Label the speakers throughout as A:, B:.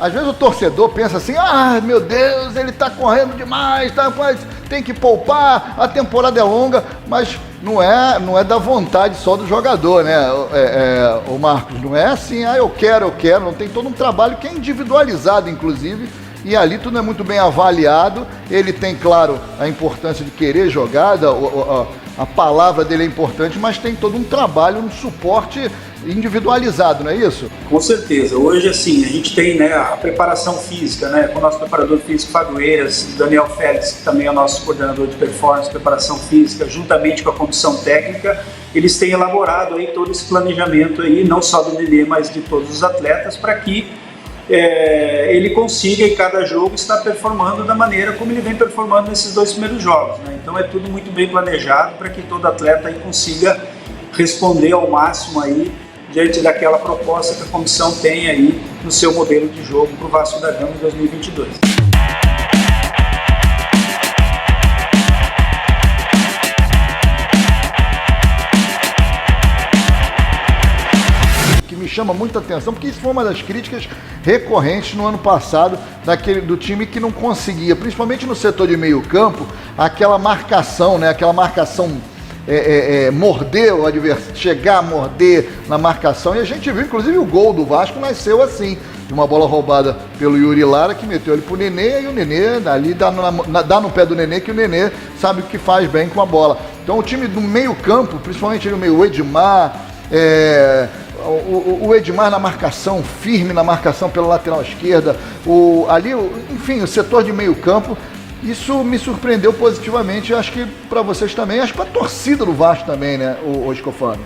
A: às vezes o torcedor pensa assim, meu Deus, ele tá correndo demais, tem que poupar, a temporada é longa, mas não é da vontade só do jogador, né, o Marcos, não é assim, eu quero, não tem todo um trabalho que é individualizado, inclusive, e ali tudo é muito bem avaliado. Ele tem, claro, a importância de querer jogar, a palavra dele é importante, mas tem todo um trabalho, um suporte individualizado, não é isso?
B: Com certeza. Hoje, assim, a gente tem, né, a preparação física, né, com o nosso preparador físico, Fábio Eiras, Daniel Félix, que também é o nosso coordenador de performance, preparação física, juntamente com a comissão técnica, eles têm elaborado aí todo esse planejamento aí, não só do Nenê, mas de todos os atletas, para que ele consiga em cada jogo estar performando da maneira como ele vem performando nesses 2 primeiros jogos, né? Então é tudo muito bem planejado para que todo atleta aí consiga responder ao máximo aí diante daquela proposta que a comissão tem aí no seu modelo de jogo para o Vasco da Gama em 2022.
A: Chama muita atenção, porque isso foi uma das críticas recorrentes no ano passado do time que não conseguia, principalmente no setor de meio campo, aquela marcação, né? Aquela marcação morder o adversário, chegar a morder na marcação, e a gente viu, inclusive o gol do Vasco nasceu assim, de uma bola roubada pelo Yuri Lara, que meteu ele pro Nenê, e o Nenê ali dá no pé do Nenê, que o Nenê sabe o que faz bem com a bola. Então o time do meio campo, principalmente no meio, o Edmar, o Edmar na marcação, firme na marcação pela lateral esquerda, enfim, o setor de meio campo, isso me surpreendeu positivamente, acho que para vocês também, acho que para a torcida do Vasco também, né, o Scofano?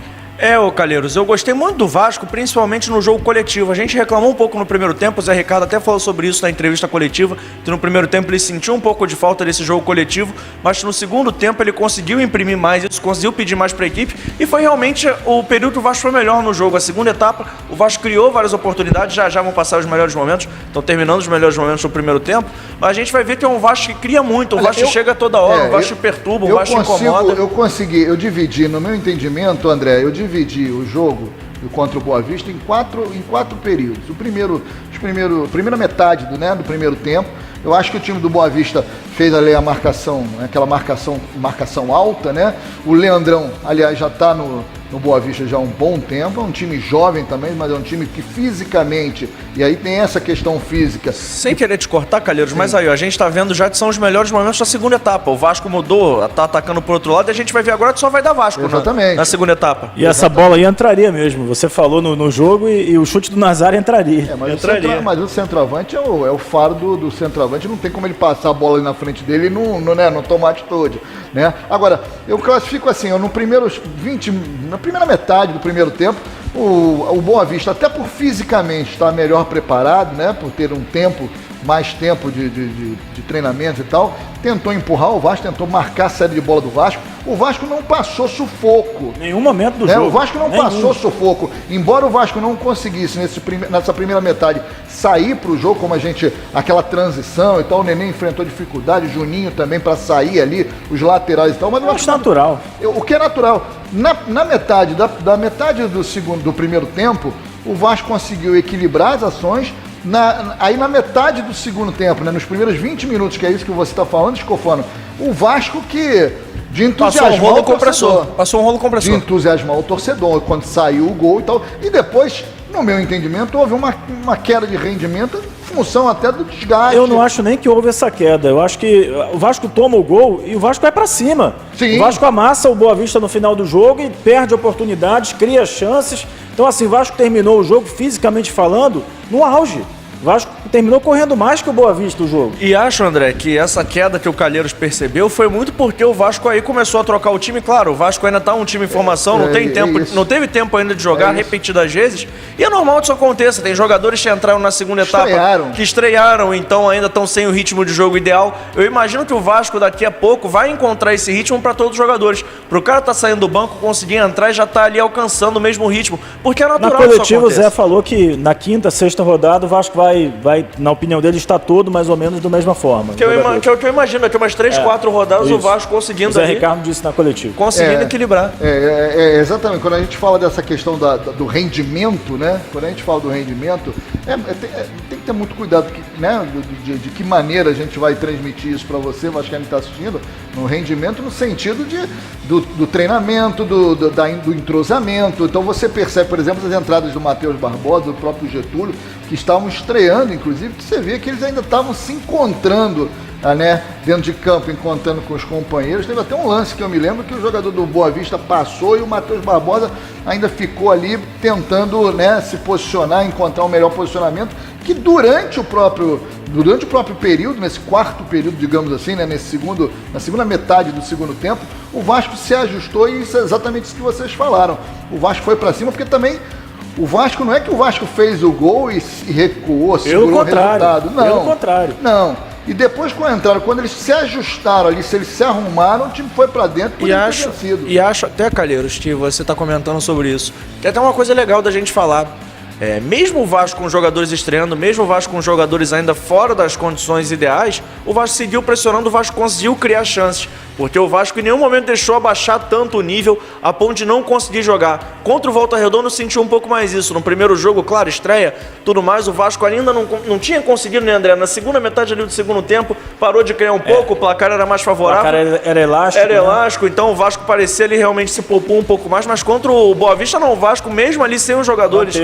C: Calheiros, eu gostei muito do Vasco, principalmente no jogo coletivo. A gente reclamou um pouco no primeiro tempo, o Zé Ricardo até falou sobre isso na entrevista coletiva, que no primeiro tempo ele sentiu um pouco de falta desse jogo coletivo, mas no segundo tempo ele conseguiu imprimir mais isso, conseguiu pedir mais para a equipe, e foi realmente o período que o Vasco foi melhor no jogo. A segunda etapa, o Vasco criou várias oportunidades, já vão passar os melhores momentos, estão terminando os melhores momentos do primeiro tempo, mas a gente vai ver que é um Vasco que cria muito, o Vasco chega toda hora, o Vasco perturba, o Vasco incomoda.
A: Eu dividi, no meu entendimento, André, eu dividi o jogo contra o Boa Vista em quatro períodos. Primeira metade do primeiro tempo, eu acho que o time do Boa Vista fez ali a marcação, aquela marcação alta, né? O Leandrão, aliás, já está no Boa Vista já há um bom tempo, é um time jovem também, mas é um time que fisicamente, e aí tem essa questão física.
C: Sem querer te cortar, Calheiros, mas aí, a gente tá vendo já que são os melhores momentos da segunda etapa. O Vasco mudou, tá atacando por outro lado, e a gente vai ver agora que só vai dar Vasco na segunda etapa.
D: E essa bola aí entraria mesmo, você falou no jogo e o chute do Nazário entraria.
A: Mas o centroavante é o faro do centroavante, não tem como ele passar a bola ali na frente dele e não tomar atitude, né? Agora, eu classifico assim, na primeira metade do primeiro tempo, o Boa Vista, até por fisicamente estar melhor preparado, né, por ter mais tempo de treinamento e tal, tentou empurrar o Vasco, tentou marcar a série de bola do Vasco. O Vasco não passou sufoco.
D: Nenhum momento do jogo.
A: O Vasco não passou sufoco. Embora o Vasco não conseguisse, nessa primeira metade, sair para o jogo, como aquela transição e tal, o Nenê enfrentou dificuldade, o Juninho também para sair ali, os laterais e tal. Mas
D: eu acho natural.
A: O que é natural. Na metade, da metade do primeiro tempo, o Vasco conseguiu equilibrar as ações. Aí na metade do segundo tempo, né, nos primeiros 20 minutos, que é isso que você está falando, Scofano, o Vasco que de entusiasmar
C: passou um rolo compressor.
A: De entusiasmar o torcedor, quando saiu o gol e tal. E depois, no meu entendimento, houve uma queda de rendimento em função até do desgaste.
D: Eu não acho nem que houve essa queda. Eu acho que o Vasco toma o gol e o Vasco vai para cima.
A: Sim.
D: O Vasco amassa o Boa Vista no final do jogo e perde oportunidades, cria chances. Então, assim, o Vasco terminou o jogo, fisicamente falando, no auge. O Vasco terminou correndo mais que o Boa Vista o jogo.
C: E acho, André, que essa queda que o Calheiros percebeu foi muito porque o Vasco aí começou a trocar o time. Claro, o Vasco ainda tá um time em formação, não teve tempo ainda de jogar repetidas vezes. E é normal que isso aconteça. Tem jogadores que entraram na segunda etapa que estrearam, então ainda estão sem o ritmo de jogo ideal. Eu imagino que o Vasco daqui a pouco vai encontrar esse ritmo para todos os jogadores. Pro cara tá saindo do banco, conseguir entrar e já tá ali alcançando o mesmo ritmo. Porque é natural
D: que isso aconteça. Na coletiva, o Zé falou que na quinta, sexta rodada, o Vasco vai, na opinião dele, está todo mais ou menos da mesma forma.
C: Que é o que eu imagino, daqui umas 3, 4 rodadas isso. O Vasco conseguindo
D: o Zé Ricardo disse na coletiva.
C: Conseguindo equilibrar.
A: Exatamente, quando a gente fala dessa questão do rendimento, né? Quando a gente fala do rendimento, tem que que ter muito cuidado, né, de que maneira a gente vai transmitir isso para você, vascaíno que está assistindo, no rendimento, no sentido do treinamento, do entrosamento. Então você percebe, por exemplo, as entradas do Matheus Barbosa, do próprio Getúlio, que estavam estreando, inclusive, que você vê que eles ainda estavam se encontrando, né, dentro de campo, encontrando com os companheiros. Teve até um lance que eu me lembro que o jogador do Boa Vista passou e o Matheus Barbosa ainda ficou ali tentando, né, se posicionar, encontrar o melhor posicionamento, que durante o próprio período, nesse quarto período, digamos assim, né, na segunda metade do segundo tempo, o Vasco se ajustou e isso é exatamente isso que vocês falaram. O Vasco foi para cima porque também o Vasco, não é que o Vasco fez o gol e recuou, segurou o resultado. Não,
D: pelo contrário.
A: Não. E depois, quando eles se ajustaram ali, se eles se arrumaram, o time foi pra dentro por vencido.
C: E acho até, Calheiros, que você tá comentando sobre isso, que é até uma coisa legal da gente falar. Mesmo o Vasco com jogadores estreando, mesmo o Vasco com jogadores ainda fora das condições ideais, o Vasco seguiu pressionando, o Vasco conseguiu criar chances. Porque o Vasco em nenhum momento deixou abaixar tanto o nível a ponto de não conseguir jogar. Contra o Volta Redonda eu senti um pouco mais isso. No primeiro jogo, claro, estreia, tudo mais, o Vasco ainda não tinha conseguido, né, André? Na segunda metade ali do segundo tempo, parou de criar um pouco, o placar era mais favorável.
D: O placar era elástico.
C: Era elástico, então o Vasco parecia ali realmente se poupou um pouco mais, mas contra o Boa Vista não, o Vasco mesmo ali sem os jogadores.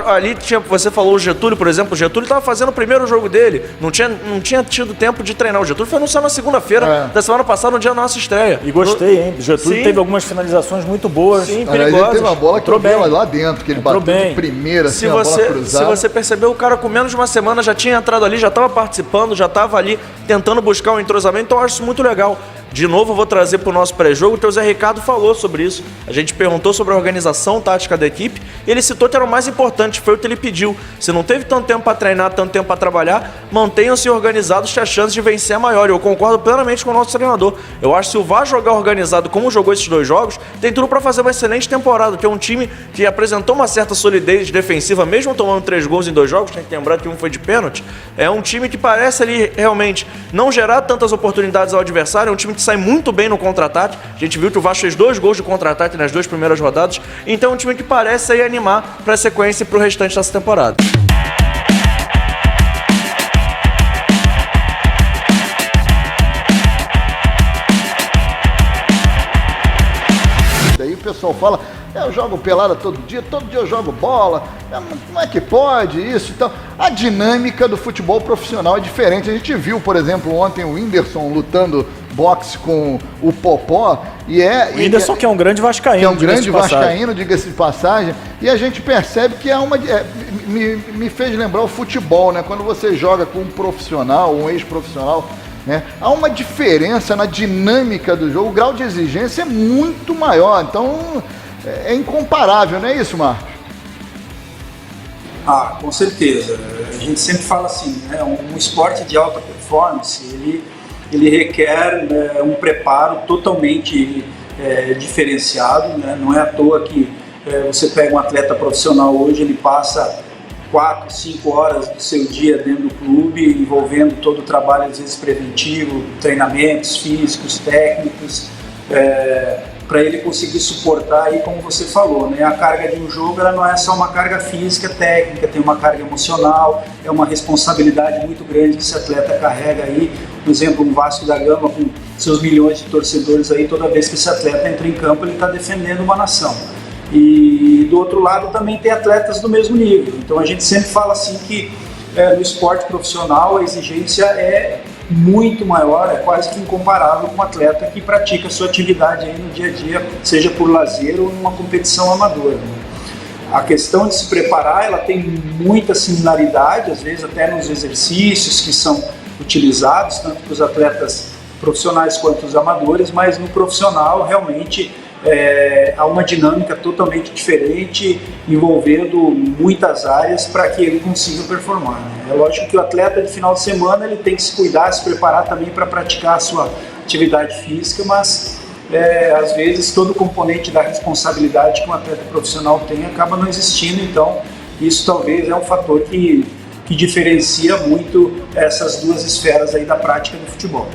C: Ali tinha, você falou o Getúlio, por exemplo, o Getúlio estava fazendo o primeiro jogo dele, não tinha tido tempo de treinar. O Getúlio foi anunciado na segunda-feira da semana passada, no dia da nossa estreia.
D: E gostei, hein? O Getúlio teve algumas finalizações muito boas.
C: Sim,
A: perigosas. Ele teve uma bola que entrou lá dentro, que ele bateu de primeira, assim, a bola cruzada.
C: Se você percebeu, o cara com menos de uma semana já tinha entrado ali, já estava participando, já estava ali tentando buscar um entrosamento, então eu acho isso muito legal. De novo, eu vou trazer para o nosso pré-jogo, o teu Zé Ricardo falou sobre isso. A gente perguntou sobre a organização tática da equipe e ele citou que era o mais importante, foi o que ele pediu. Se não teve tanto tempo para treinar, tanto tempo para trabalhar, mantenham-se organizados que a chance de vencer é maior. Eu concordo plenamente com o nosso treinador. Eu acho que se o Vasco jogar organizado como jogou esses dois jogos, tem tudo para fazer uma excelente temporada, que é um time que apresentou uma certa solidez defensiva, mesmo tomando 3 gols em 2 jogos, tem que lembrar que um foi de pênalti. É um time que parece ali realmente não gerar tantas oportunidades ao adversário, é um time que sai muito bem no contra-ataque. A gente viu que o Vasco fez 2 gols de contra-ataque nas 2 primeiras rodadas. Então é um time que parece aí animar para a sequência e para o restante dessa temporada.
A: Daí o pessoal fala, eu jogo pelada todo dia eu jogo bola, como é que pode isso? Então, a dinâmica do futebol profissional é diferente. A gente viu, por exemplo, ontem o Whindersson lutando boxe com o Popó. O
D: Whindersson que é um grande vascaíno.
A: Que é um grande vascaíno, diga-se de passagem. E a gente percebe que me fez lembrar o futebol, né? Quando você joga com um profissional, um ex-profissional, né? Há uma diferença na dinâmica do jogo, o grau de exigência é muito maior. Então, é incomparável, não é isso, Marcos?
B: Com certeza. A gente sempre fala assim, né? Um esporte de alta performance, ele requer um preparo totalmente diferenciado, né? Não é à toa que você pega um atleta profissional hoje, ele passa 4, 5 horas do seu dia dentro do clube, envolvendo todo o trabalho, às vezes preventivo, treinamentos físicos, técnicos, para ele conseguir suportar aí, como você falou, né? A carga de um jogo, ela não é só uma carga física, técnica, tem uma carga emocional, é uma responsabilidade muito grande que esse atleta carrega aí. Por exemplo, um Vasco da Gama com seus milhões de torcedores aí, toda vez que esse atleta entra em campo, ele está defendendo uma nação. E do outro lado também tem atletas do mesmo nível. Então a gente sempre fala assim que no esporte profissional a exigência é muito maior, é quase que incomparável com um atleta que pratica a sua atividade aí no dia a dia, seja por lazer ou numa competição amadora, né? A questão de se preparar, ela tem muita similaridade, às vezes até nos exercícios que são utilizados, tanto para os atletas profissionais quanto os amadores, mas no profissional realmente há uma dinâmica totalmente diferente, envolvendo muitas áreas para que ele consiga performar, né? É lógico que o atleta de final de semana ele tem que se cuidar, se preparar também para praticar a sua atividade física, mas às vezes todo o componente da responsabilidade que um atleta profissional tem acaba não existindo, então isso talvez é um fator que diferencia muito essas duas esferas aí da prática do futebol.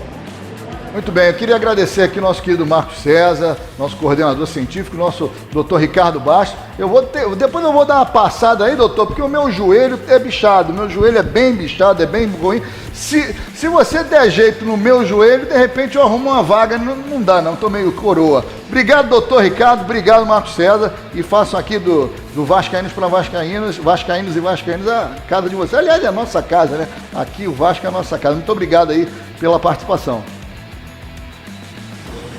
A: Muito bem, eu queria agradecer aqui o nosso querido Marcos César, nosso coordenador científico, nosso doutor Ricardo Bastos. Depois eu vou dar uma passada aí, doutor, porque o meu joelho é bichado, meu joelho é bem bichado, é bem ruim. Se você der jeito no meu joelho, de repente eu arrumo uma vaga, não dá não, tô meio coroa. Obrigado, doutor Ricardo, obrigado, Marcos César, e façam aqui do Vascaínos para Vascaínos e Vascaínos a casa de vocês. Aliás, é a nossa casa, né? Aqui o Vasco é a nossa casa. Muito obrigado aí pela participação.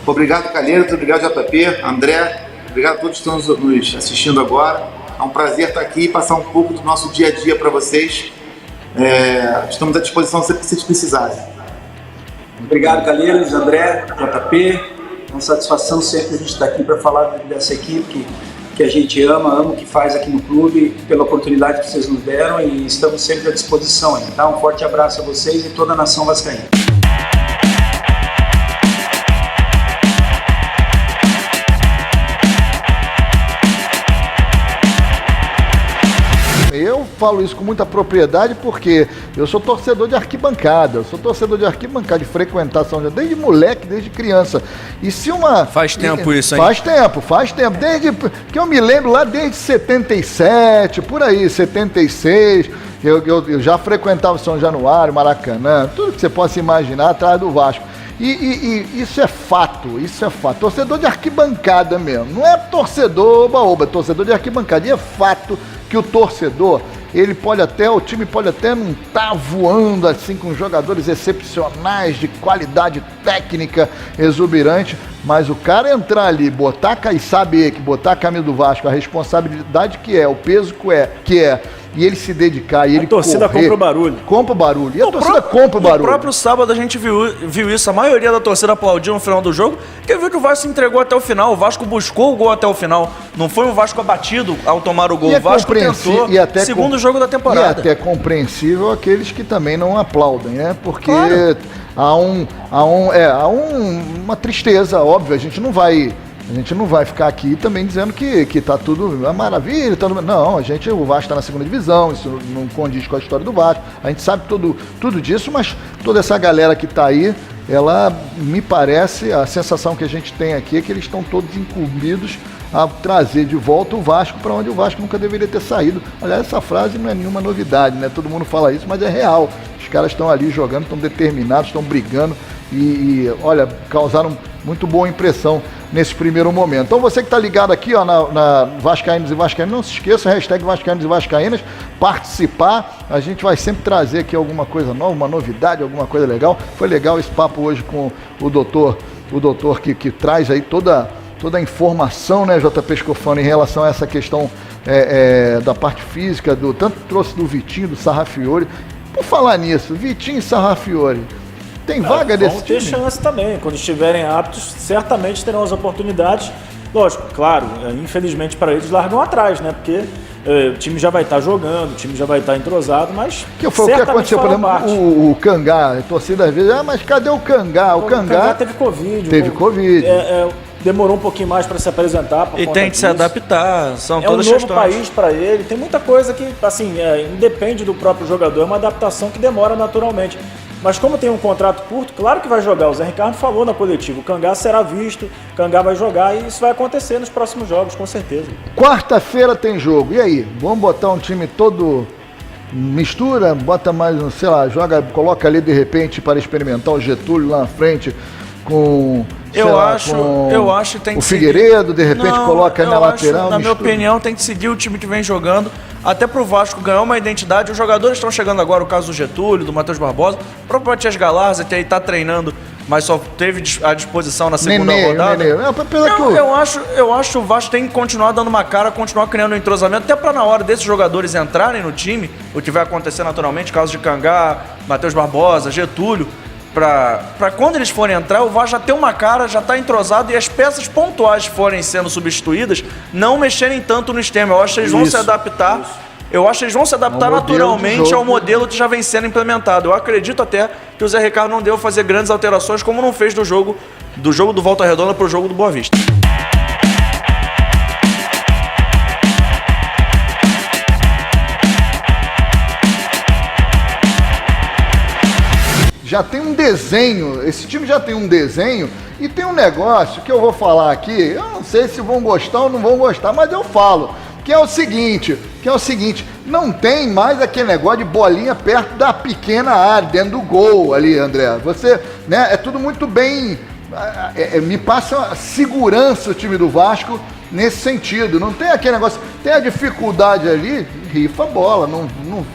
E: Obrigado, Calheiros, obrigado, JP, André, obrigado a todos que estão nos assistindo agora. É um prazer estar aqui e passar um pouco do nosso dia a dia para vocês. Estamos à disposição sempre que vocês precisarem.
B: Obrigado, Calheiros, André, JP. É uma satisfação sempre a gente estar aqui para falar dessa equipe que a gente ama o que faz aqui no clube, pela oportunidade que vocês nos deram e estamos sempre à disposição. Então, um forte abraço a vocês e toda a nação vascaína.
A: Eu falo isso com muita propriedade porque eu sou torcedor de arquibancada, de frequentar São João, desde moleque, desde criança. E se uma...
C: Faz tempo isso, hein?
A: Faz tempo, desde que eu me lembro lá desde 77, por aí, 76, eu já frequentava São Januário, Maracanã, tudo que você possa imaginar atrás do Vasco. E isso é fato. Torcedor de arquibancada mesmo. Não é torcedor oba-oba, é torcedor de arquibancada. E é fato que o torcedor, o time pode até não estar voando assim com jogadores excepcionais, de qualidade técnica exuberante, mas o cara entrar ali, e saber que botar a camisa do Vasco, a responsabilidade que é, o peso que é, e ele se dedicar, e ele correr... A torcida compra o barulho. E a torcida compra o barulho.
C: No próprio sábado a gente viu isso, a maioria da torcida aplaudiu no final do jogo, porque viu que o Vasco se entregou até o final, o Vasco buscou o gol até o final, não foi um Vasco abatido ao tomar o gol, o Vasco tentou, segundo jogo da temporada.
A: E até compreensível aqueles que também não aplaudem, né? Porque há uma tristeza, óbvio, a gente não vai ficar aqui também dizendo que tá tudo uma maravilha. Não, o Vasco está na segunda divisão, isso não condiz com a história do Vasco. A gente sabe tudo disso, mas toda essa galera que está aí, ela me parece, a sensação que a gente tem aqui é que eles estão todos incumbidos a trazer de volta o Vasco para onde o Vasco nunca deveria ter saído. Aliás, essa frase não é nenhuma novidade, né? Todo mundo fala isso, mas é real. Os caras estão ali jogando, estão determinados, estão brigando e olha, causaram muito boa impressão nesse primeiro momento. Então você que está ligado aqui na Vascaínos e Vascaínas, não se esqueça, hashtag Vascaínos e Vascaínas, participar, a gente vai sempre trazer aqui alguma coisa nova, uma novidade, alguma coisa legal. Foi legal esse papo hoje com o doutor que traz aí toda a informação, né, JP Scofano, em relação a essa questão da parte física, tanto trouxe do Vitinho, do Sarrafiori. Por falar nisso, Vitinho e Sarrafiori, tem vaga desse time?
D: Vão ter chance também, quando estiverem aptos, certamente terão as oportunidades. Lógico, claro, infelizmente para eles largam atrás, né, porque o time já vai estar jogando, o time já vai estar entrosado, mas
A: que foi o que aconteceu, por exemplo, o Cangá, a torcida às vezes, mas cadê o Cangá? O Cangá
D: teve Covid. Demorou um pouquinho mais para se apresentar.
C: E tem que se adaptar, são todas
D: questões. É um novo país para ele, tem muita coisa que, assim, independe do próprio jogador, é uma adaptação que demora naturalmente. Mas como tem um contrato curto, claro que vai jogar. O Zé Ricardo falou na coletiva, o Cangá será visto, o Cangá vai jogar e isso vai acontecer nos próximos jogos, com certeza.
A: Quarta-feira tem jogo, e aí? Vamos botar um time todo... mistura, bota mais, sei lá, coloca ali de repente para experimentar o Getúlio lá na frente com...
C: Eu acho que tem que
A: o Figueiredo, de repente, coloca aí na lateral.
C: Na minha opinião, tem que seguir o time que vem jogando, até pro Vasco ganhar uma identidade. Os jogadores estão chegando agora, o caso do Getúlio, do Matheus Barbosa, o próprio Matias Galarza, que aí tá treinando, mas só teve à disposição na segunda rodada. Eu acho que o Vasco tem que continuar dando uma cara, continuar criando um entrosamento, até para na hora desses jogadores entrarem no time, o que vai acontecer naturalmente, caso de Cangá, Matheus Barbosa, Getúlio, para quando eles forem entrar, o Vasco já ter uma cara, já tá entrosado e as peças pontuais forem sendo substituídas, não mexerem tanto no esquema. Eu acho que eles vão se adaptar. Eu acho que eles vão se adaptar naturalmente ao modelo que já vem sendo implementado. Eu acredito até que o Zé Ricardo não deu fazer grandes alterações, como não fez do jogo do Volta Redonda para o jogo do Boa Vista.
A: já tem um desenho, esse time já tem um desenho e tem um negócio que eu vou falar aqui, eu não sei se vão gostar ou não vão gostar, mas eu falo, que é o seguinte, não tem mais aquele negócio de bolinha perto da pequena área, dentro do gol ali, André. Você, né, é tudo muito bem, me passa segurança o time do Vasco nesse sentido. Não tem aquele negócio, tem a dificuldade ali, rifa a bola,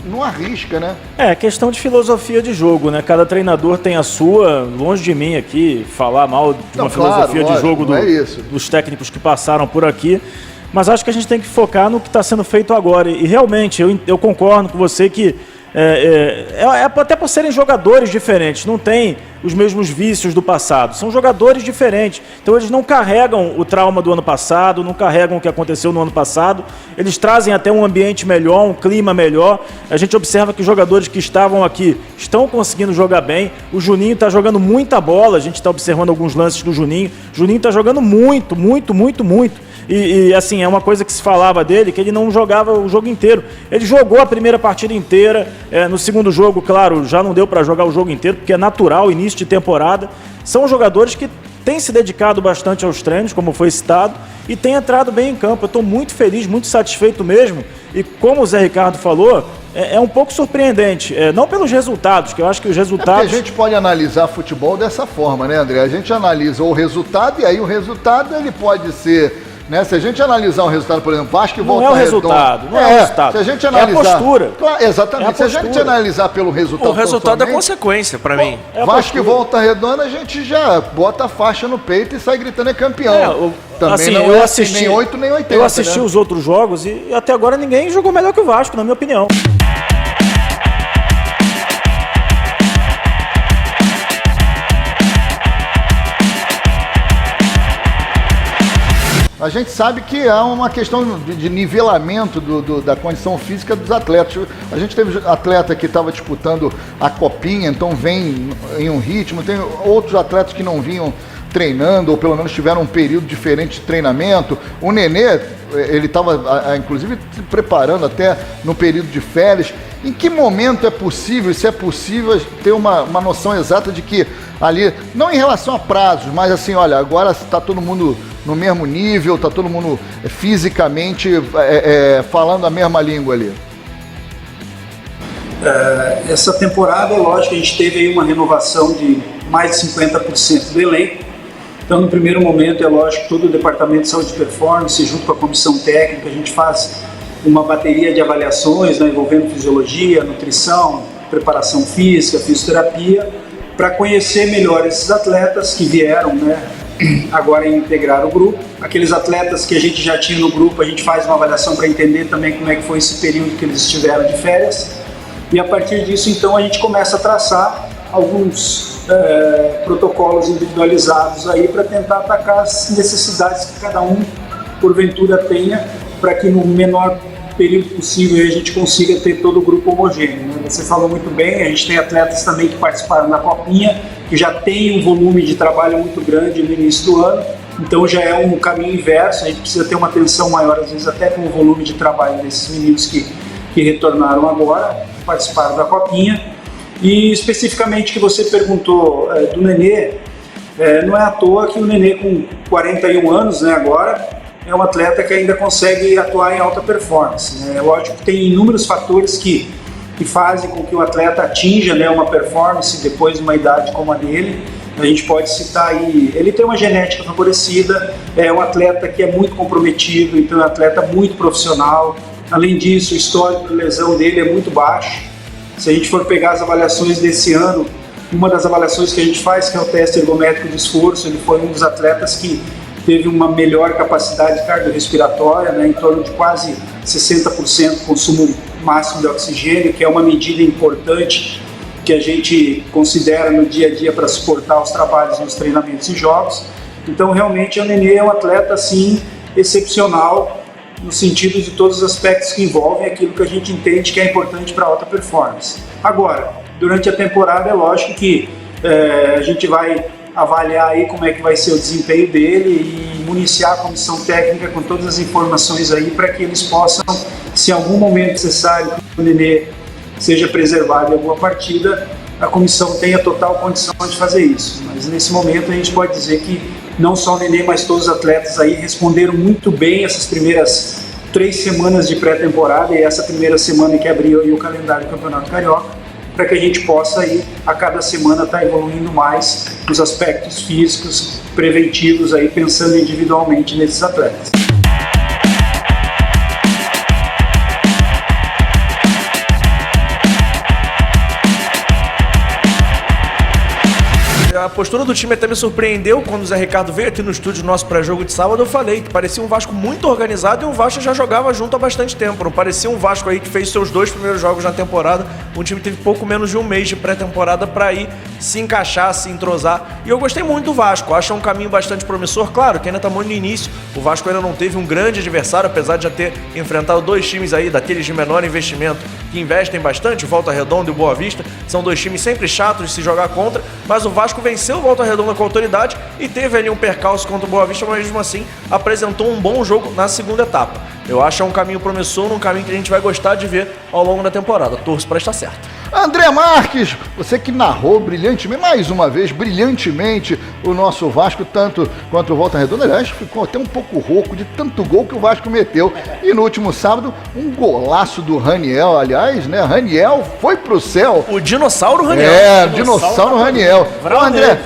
A: não arrisca, né?
D: É questão de filosofia de jogo, né? Cada treinador tem a sua, longe de mim aqui falar mal de uma filosofia de jogo dos técnicos que passaram por aqui. Mas acho que a gente tem que focar no que está sendo feito agora. E realmente, eu concordo com você que até por serem jogadores diferentes, não tem os mesmos vícios do passado. São jogadores diferentes. Então eles não carregam o trauma do ano passado, não carregam o que aconteceu no ano passado. Eles trazem até um ambiente melhor, um clima melhor. A gente observa que os jogadores que estavam aqui estão conseguindo jogar bem. O Juninho está jogando muita bola. A gente está observando alguns lances do Juninho. O Juninho está jogando muito. E assim, é uma coisa que se falava dele, que ele não jogava o jogo inteiro. Ele jogou a primeira partida inteira, no segundo jogo, claro, já não deu para jogar o jogo inteiro, porque é natural, início de temporada. São jogadores que têm se dedicado bastante aos treinos, como foi citado, e têm entrado bem em campo. Eu estou muito feliz, muito satisfeito mesmo. E como o Zé Ricardo falou, é um pouco surpreendente. Não pelos resultados, que eu acho que os resultados...
A: porque a gente pode analisar futebol dessa forma, né, André? A gente analisa o resultado, e aí o resultado ele pode ser... Né? Se a gente analisar o resultado, por exemplo, Vasco e Volta Redonda...
D: Não é o resultado.
A: Se a gente analisar...
D: É a postura.
A: Claro, exatamente. Se a gente analisar pelo resultado...
C: O resultado é consequência, para mim.
A: Vasco e Volta Redonda, a gente já bota a faixa no peito e sai gritando é campeão. Também
D: assim,
A: não é assim, nem 8 nem 80.
D: Eu assisti, né, os outros jogos e até agora ninguém jogou melhor que o Vasco, na minha opinião.
A: A gente sabe que há uma questão de nivelamento da condição física dos atletas. A gente teve atleta que estava disputando a copinha, então vem em um ritmo. Tem outros atletas que não vinham treinando, ou pelo menos tiveram um período diferente de treinamento. O Nenê, ele estava inclusive se preparando até no período de férias. Em que momento é possível, se é possível, ter uma noção exata de que ali, não em relação a prazos, mas assim, olha, agora está todo mundo no mesmo nível, está todo mundo fisicamente falando a mesma língua ali?
B: Essa temporada, é lógico, a gente teve aí uma renovação de mais de 50% do elenco. Então, no primeiro momento, é lógico, todo o Departamento de Saúde e Performance, junto com a Comissão Técnica, a gente faz uma bateria de avaliações, né, envolvendo fisiologia, nutrição, preparação física, fisioterapia, para conhecer melhor esses atletas que vieram, né, agora integrar o grupo. Aqueles atletas que a gente já tinha no grupo, a gente faz uma avaliação para entender também como é que foi esse período que eles estiveram de férias. E a partir disso, então, a gente começa a traçar alguns protocolos individualizados aí para tentar atacar as necessidades que cada um, porventura, tenha, para que no menor período possível a gente consiga ter todo o grupo homogêneo, né? Você falou muito bem, a gente tem atletas também que participaram da Copinha, que já tem um volume de trabalho muito grande no início do ano, então já é um caminho inverso, a gente precisa ter uma atenção maior, às vezes até com o volume de trabalho desses meninos que retornaram agora, participaram da Copinha. E especificamente que você perguntou do Nenê, não é à toa que o Nenê com 41 anos, né, agora, é um atleta que ainda consegue atuar em alta performance, né? É lógico que tem inúmeros fatores que fazem com que o atleta atinja, né, uma performance depois de uma idade como a dele. A gente pode citar aí, ele tem uma genética favorecida, é um atleta que é muito comprometido, então é um atleta muito profissional. Além disso, o histórico de lesão dele é muito baixo. Se a gente for pegar as avaliações desse ano, uma das avaliações que a gente faz, que é o teste ergométrico de esforço, ele foi um dos atletas que teve uma melhor capacidade cardiorrespiratória, né, em torno de quase 60% consumo máximo de oxigênio, que é uma medida importante que a gente considera no dia a dia para suportar os trabalhos nos treinamentos e jogos. Então, realmente, o Nenê é um atleta, assim, excepcional, no sentido de todos os aspectos que envolvem aquilo que a gente entende que é importante para a alta performance. Agora, durante a temporada, é lógico que a gente vai avaliar aí como é que vai ser o desempenho dele e municiar a comissão técnica com todas as informações aí para que eles possam, se em algum momento necessário que o Nenê seja preservado em alguma partida, a comissão tem a total condição de fazer isso. Mas nesse momento a gente pode dizer que não só o Nenê, mas todos os atletas aí responderam muito bem essas primeiras 3 semanas de pré-temporada e essa primeira semana que abriu aí o calendário do Campeonato Carioca, para que a gente possa aí a cada semana estar evoluindo mais nos aspectos físicos, preventivos aí, pensando individualmente nesses atletas.
C: A postura do time até me surpreendeu quando o Zé Ricardo veio aqui no estúdio nosso pré-jogo de sábado. Eu falei que parecia um Vasco muito organizado e um Vasco já jogava junto há bastante tempo. Não parecia um Vasco aí que fez seus 2 primeiros jogos na temporada. O time teve pouco menos de um mês de pré-temporada para ir se encaixar, se entrosar. E eu gostei muito do Vasco. Acho um caminho bastante promissor. Claro que ainda está muito no início. O Vasco ainda não teve um grande adversário, apesar de já ter enfrentado 2 times aí daqueles de menor investimento que investem bastante. Volta Redonda e o Boa Vista. São 2 times sempre chatos de se jogar contra. Mas o Vasco venceu o Volta Redonda com autoridade e teve ali um percalço contra o Boa Vista, mas mesmo assim apresentou um bom jogo na segunda etapa. Eu acho um caminho promissor, um caminho que a gente vai gostar de ver ao longo da temporada. Torço para estar certo.
A: André Marques, você que narrou brilhantemente, mais uma vez, brilhantemente, o nosso Vasco, tanto contra o Volta Redonda. Aliás, ficou até um pouco rouco de tanto gol que o Vasco meteu. E no último sábado, um golaço do Raniel, aliás, né? Raniel foi pro céu.
C: O dinossauro Raniel.
A: É, dinossauro Raniel. Ô, André,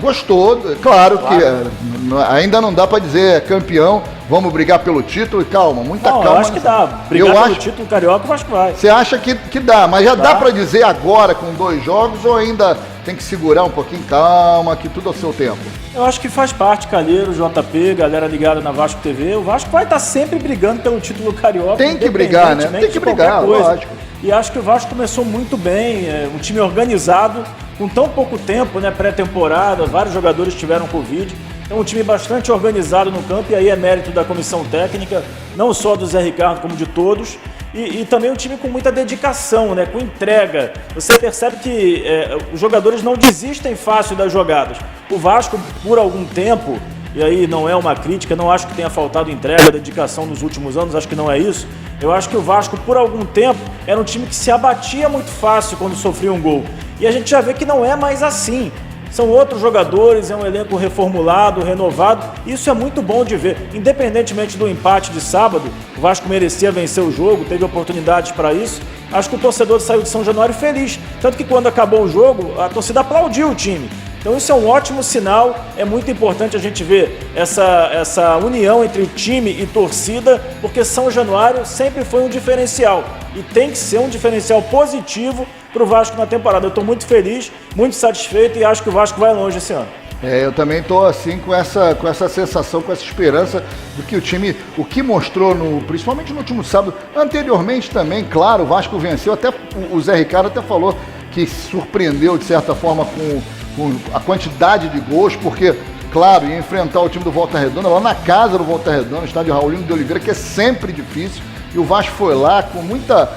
A: gostou, claro que ainda não dá para dizer campeão, vamos brigar pelo título, calma, muita calma.
D: Eu acho que dá, brigar pelo título carioca, o Vasco vai.
A: Você acha que dá, mas já dá para dizer agora com 2 jogos ou ainda tem que segurar um pouquinho, calma, que tudo ao seu tempo?
D: Eu acho que faz parte, Calheiro, JP, galera ligada na Vasco TV, o Vasco vai estar sempre brigando pelo título carioca.
A: Tem que brigar, né? Tem que brigar, lógico.
D: E acho que o Vasco começou muito bem, um time organizado, com tão pouco tempo, né, pré-temporada, vários jogadores tiveram Covid. É um time bastante organizado no campo e aí é mérito da comissão técnica, não só do Zé Ricardo, como de todos. E também um time com muita dedicação, né, com entrega. Você percebe que os jogadores não desistem fácil das jogadas. O Vasco, por algum tempo, e aí não é uma crítica, não acho que tenha faltado entrega, dedicação nos últimos anos, acho que não é isso. Eu acho que o Vasco, por algum tempo, era um time que se abatia muito fácil quando sofria um gol. E a gente já vê que não é mais assim. São outros jogadores, é um elenco reformulado, renovado. Isso é muito bom de ver. Independentemente do empate de sábado, o Vasco merecia vencer o jogo, teve oportunidades para isso. Acho que o torcedor saiu de São Januário feliz. Tanto que quando acabou o jogo, a torcida aplaudiu o time. Então isso é um ótimo sinal, é muito importante a gente ver essa união entre o time e torcida, porque São Januário sempre foi um diferencial e tem que ser um diferencial positivo para o Vasco na temporada. Eu estou muito feliz, muito satisfeito e acho que o Vasco vai longe esse ano.
A: Eu também estou assim com essa sensação, com essa esperança do que o time, o que mostrou principalmente no último sábado, anteriormente também, claro, o Vasco venceu, até o Zé Ricardo até falou que surpreendeu de certa forma com a quantidade de gols, porque, claro, ia enfrentar o time do Volta Redonda, lá na casa do Volta Redonda, no estádio Raulino de Oliveira, que é sempre difícil, e o Vasco foi lá com muita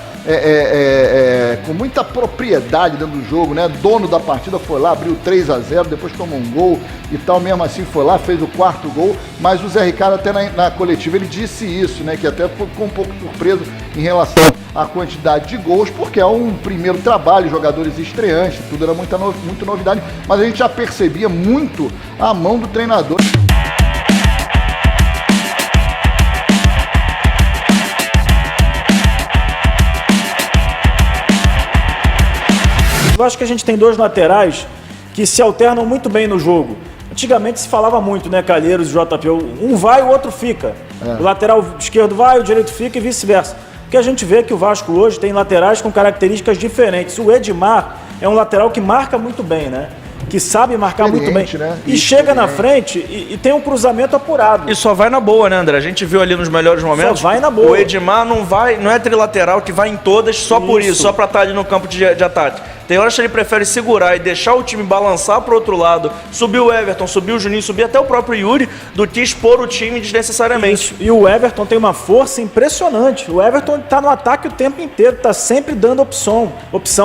A: propriedade dentro do jogo, né? Dono da partida foi lá, abriu 3-0, depois tomou um gol e tal, mesmo assim foi lá, fez o 4º gol, mas o Zé Ricardo até na coletiva ele disse isso, né? Que até ficou um pouco surpreso em relação à quantidade de gols, porque é um primeiro trabalho, jogadores estreantes, tudo era muito novidade, mas a gente já percebia muito a mão do treinador.
D: Eu acho que a gente tem 2 laterais que se alternam muito bem no jogo. Antigamente se falava muito, né, Calheiros e JP, um vai, o outro fica. O lateral esquerdo vai, o direito fica e vice-versa. Porque a gente vê que o Vasco hoje tem laterais com características diferentes. O Edmar é um lateral que marca muito bem, né? Que sabe marcar muito bem, né? E chega na frente e tem um cruzamento apurado.
C: E só vai na boa, né, André? A gente viu ali nos melhores momentos.
D: Só vai na boa.
C: O Edmar não é trilateral que vai em todas só por isso, só pra estar ali no campo de ataque. Tem horas que ele prefere segurar e deixar o time balançar pro outro lado, subir o Everton, subir o Juninho, subir até o próprio Yuri, do que expor o time desnecessariamente.
D: Isso. E o Everton tem uma força impressionante. O Everton tá no ataque o tempo inteiro, tá sempre dando opção.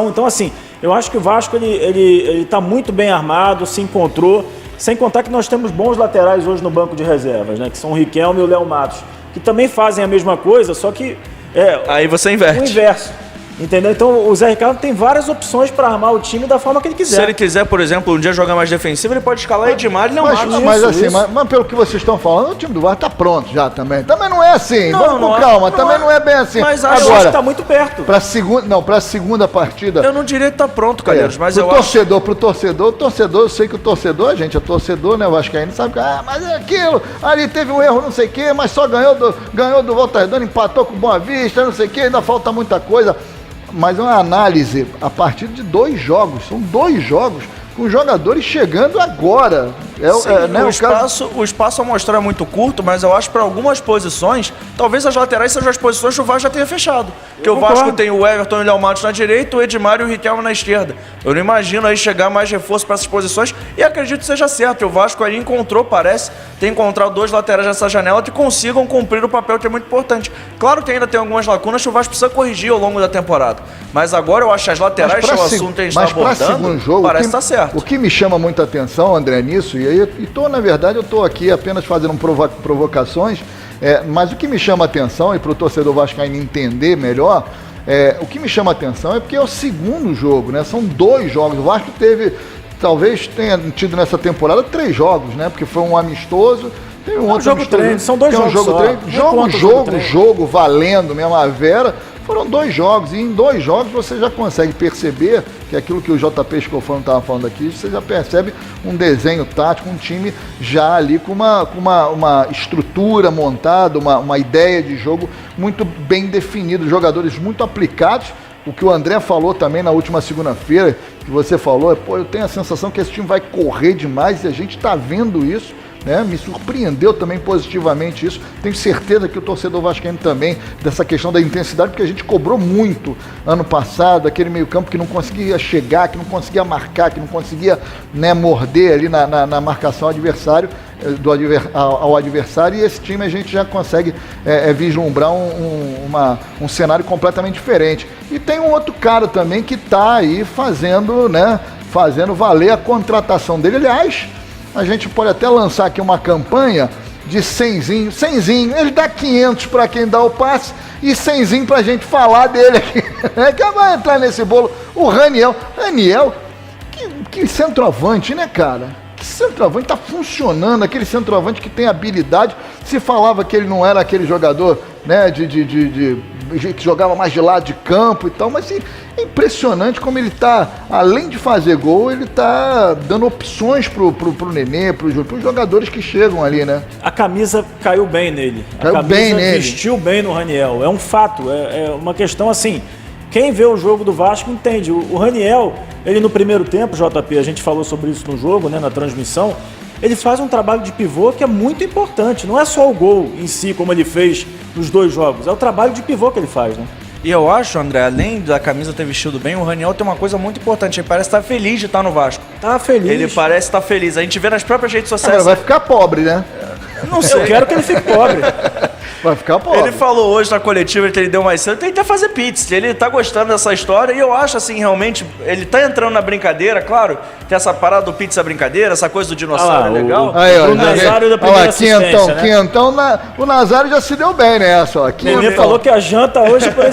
D: Então, assim, eu acho que o Vasco ele tá muito bem armado, se encontrou, sem contar que nós temos bons laterais hoje no banco de reservas, né? Que são o Riquelme e o Léo Matos, que também fazem a mesma coisa, só que
C: aí você inverte.
D: O inverso. Entendeu? Então o Zé Ricardo tem várias opções para armar o time da forma que ele quiser.
C: Se ele quiser, por exemplo, um dia jogar mais defensivo, ele pode escalar Edmar e Leonardo.
A: Mas pelo que vocês estão falando, o time do Vasco tá pronto já também. Também não é assim, vamos com calma, também não é bem assim.
D: Mas acho que tá muito perto.
A: Pra segunda partida...
C: Eu não diria que tá pronto, Calheiros, mas eu acho...
A: Pro torcedor, eu sei que o torcedor, a gente é torcedor, né, o vascaíno sabe que, mas é aquilo, ali teve um erro, não sei o quê, mas só ganhou do Volta Redonda, empatou com o Boa Vista, não sei o quê, ainda falta muita coisa. Mas é uma análise a partir de 2 jogos. São 2 jogos com jogadores chegando agora.
C: O espaço a mostrar é muito curto, mas eu acho que para algumas posições, talvez as laterais sejam as posições que o Vasco já tenha fechado. Porque o Vasco tem o Everton e o Léo Matos na direita, o Edmar e o Riquelme na esquerda. Eu não imagino aí chegar mais reforço para essas posições e acredito que seja certo. O Vasco aí tem encontrado 2 laterais nessa janela que consigam cumprir o papel que é muito importante. Claro que ainda tem algumas lacunas que o Vasco precisa corrigir ao longo da temporada. Mas agora eu acho que as laterais, que é o assunto que a gente está abordando, parece estar certo.
A: O que me chama muita atenção, André, nisso, na verdade, eu estou aqui apenas fazendo provocações, mas o que me chama atenção, e para o torcedor vascaíno entender melhor, o que me chama atenção é porque é o segundo jogo, né? São 2 jogos. O Vasco talvez tenha tido nessa temporada 3 jogos, né? Porque foi um amistoso, tem um outro
D: jogo
A: amistoso.
D: Treino, são 2 jogos só.
A: Jogo valendo mesmo a Vera. Foram 2 jogos, e em 2 jogos você já consegue perceber que aquilo que o JP Escofano estava falando aqui, você já percebe um desenho tático, um time já ali com uma estrutura montada, uma ideia de jogo muito bem definida, jogadores muito aplicados. O que o André falou também na última segunda-feira, que você falou, eu tenho a sensação que esse time vai correr demais e a gente está vendo isso. Me surpreendeu também positivamente isso. Tenho certeza que o torcedor vascaíno também, dessa questão da intensidade, porque a gente cobrou muito ano passado, aquele meio campo que não conseguia chegar, que não conseguia marcar, que não conseguia morder ali na marcação ao adversário, e esse time a gente já consegue vislumbrar um cenário completamente diferente. E tem um outro cara também que está aí fazendo valer a contratação dele. Aliás, a gente pode até lançar aqui uma campanha de 100zinho, ele dá 500 para quem dá o passe e 100zinho pra gente falar dele aqui, que vai entrar nesse bolo. O Raniel, que centroavante, né, cara? Que centroavante, tá funcionando, aquele centroavante que tem habilidade. Se falava que ele não era aquele jogador, né, que jogava mais de lado de campo e tal, mas sim, é impressionante como ele tá, além de fazer gol, ele tá dando opções pro Nenê, pros jogadores que chegam ali, né?
D: A camisa caiu bem nele. Vestiu bem no Raniel. É um fato, é uma questão assim. Quem vê o jogo do Vasco entende. O Raniel, ele no primeiro tempo, JP, a gente falou sobre isso no jogo, né, na transmissão, ele faz um trabalho de pivô que é muito importante. Não é só o gol em si, como ele fez nos 2 jogos, é o trabalho de pivô que ele faz, né?
C: E eu acho, André, além da camisa ter vestido bem, o Raniel tem uma coisa muito importante. Ele parece estar feliz de estar no Vasco.
D: Tá feliz.
C: Ele parece estar feliz. A gente vê nas próprias redes sociais.
A: Agora vai ficar pobre, né?
D: Não sei. Eu quero que ele fique pobre.
A: Vai ficar pobre.
C: Ele falou hoje na coletiva que ele deu mais cedo, tem que até fazer pizza. Ele tá gostando dessa história e eu acho assim, realmente, ele tá entrando na brincadeira, claro. Tem essa parada do pizza brincadeira, essa coisa do dinossauro é legal.
D: O Nazário da primeira assistência,
A: Quentão, o Nazário já se deu bem nessa. O
D: Nenê falou que a janta hoje por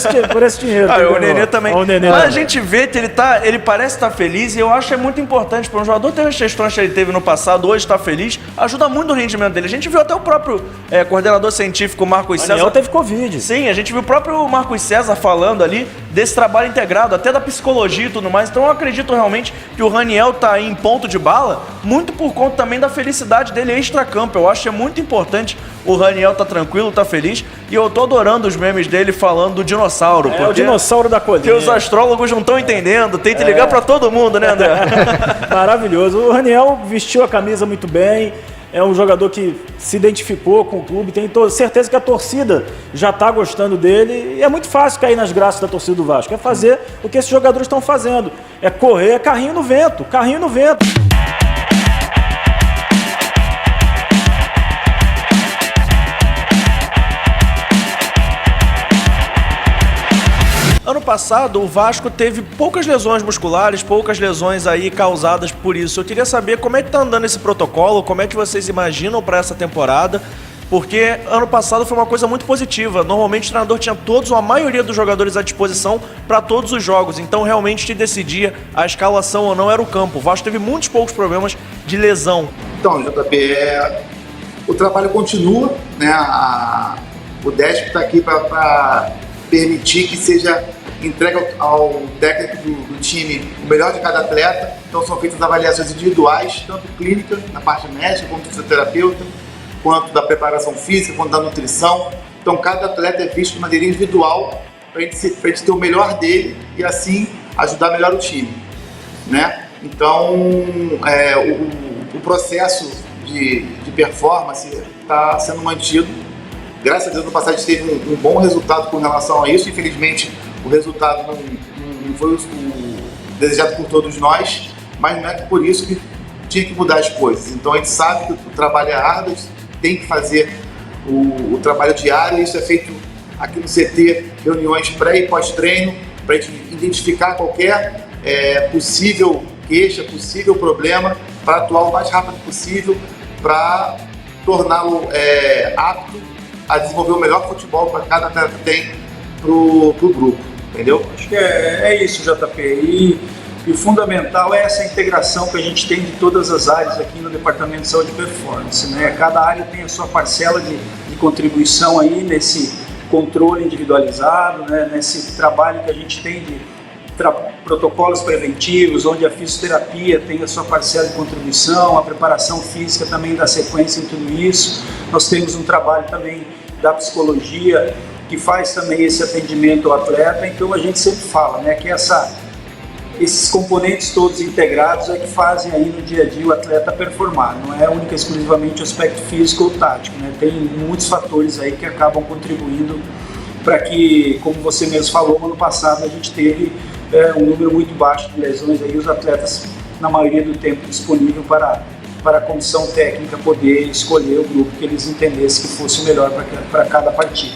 D: esse dinheiro.
C: O Nenê também. Mas a gente vê que ele parece estar feliz e eu acho que é muito importante para um jogador ter as questões que ele teve no passado, hoje está feliz, ajuda muito o rendimento dele. A gente viu até o próprio coordenador científico Marcos César.
D: Daniel teve Covid.
C: Sim, a gente viu o próprio Marcos César falando ali desse trabalho integrado, até da psicologia e tudo mais. Então eu acredito realmente que o Raniel tá aí em ponto de bala, muito por conta também da felicidade dele extra-campo. Eu acho que é muito importante o Raniel tá tranquilo, tá feliz. E eu tô adorando os memes dele falando do dinossauro.
D: O dinossauro da colina.
C: Porque os astrólogos não estão entendendo. Tem que ligar pra todo mundo, né, André?
D: Maravilhoso. O Raniel vestiu a camisa muito bem. É um jogador que se identificou com o clube, tenho certeza que a torcida já está gostando dele e é muito fácil cair nas graças da torcida do Vasco. É fazer o que esses jogadores estão fazendo, é correr, é carrinho no vento.
C: Ano passado, o Vasco teve poucas lesões musculares, poucas lesões aí causadas por isso. Eu queria saber como é que tá andando esse protocolo, como é que vocês imaginam para essa temporada, porque ano passado foi uma coisa muito positiva. Normalmente o treinador tinha todos ou a maioria dos jogadores à disposição para todos os jogos, então realmente te decidia a escalação ou não era o campo. O Vasco teve muitos poucos problemas de lesão.
E: Então, JP, o trabalho continua, né? O DESP está aqui para permitir que seja entregue ao técnico do time o melhor de cada atleta. Então são feitas avaliações individuais, tanto clínica, na parte médica, quanto fisioterapeuta, quanto da preparação física, quanto da nutrição. Então cada atleta é visto de maneira individual para a gente ter o melhor dele e assim ajudar melhor o time, né? Então o processo de performance está sendo mantido. Graças a Deus, no passado a gente teve um bom resultado com relação a isso. Infelizmente, o resultado não foi o desejado por todos nós, mas não é por isso que tinha que mudar as coisas. Então a gente sabe que o trabalho é árduo, tem que fazer o trabalho diário. Isso é feito aqui no CT, reuniões pré e pós-treino, para a gente identificar qualquer possível queixa, possível problema, para atuar o mais rápido possível, para torná-lo apto a desenvolver o melhor futebol para cada atleta que tem pro grupo, entendeu?
B: Acho que é isso, JP. E o fundamental é essa integração que a gente tem de todas as áreas aqui no Departamento de Saúde e Performance, né? Cada área tem a sua parcela de contribuição aí nesse controle individualizado, né? Nesse trabalho que a gente tem de protocolos preventivos, onde a fisioterapia tem a sua parcela de contribuição, a preparação física também dá sequência em tudo isso. Nós temos um trabalho também da psicologia que faz também esse atendimento ao atleta. Então a gente sempre fala, né, que esses componentes todos integrados é que fazem aí no dia a dia o atleta performar. Não é única e exclusivamente o aspecto físico ou tático, né? Tem muitos fatores aí que acabam contribuindo para que, como você mesmo falou, ano passado a gente teve um número muito baixo de lesões, aí os atletas, na maioria do tempo, disponível para a comissão técnica poder escolher o grupo que eles entendessem que fosse o melhor para cada partida.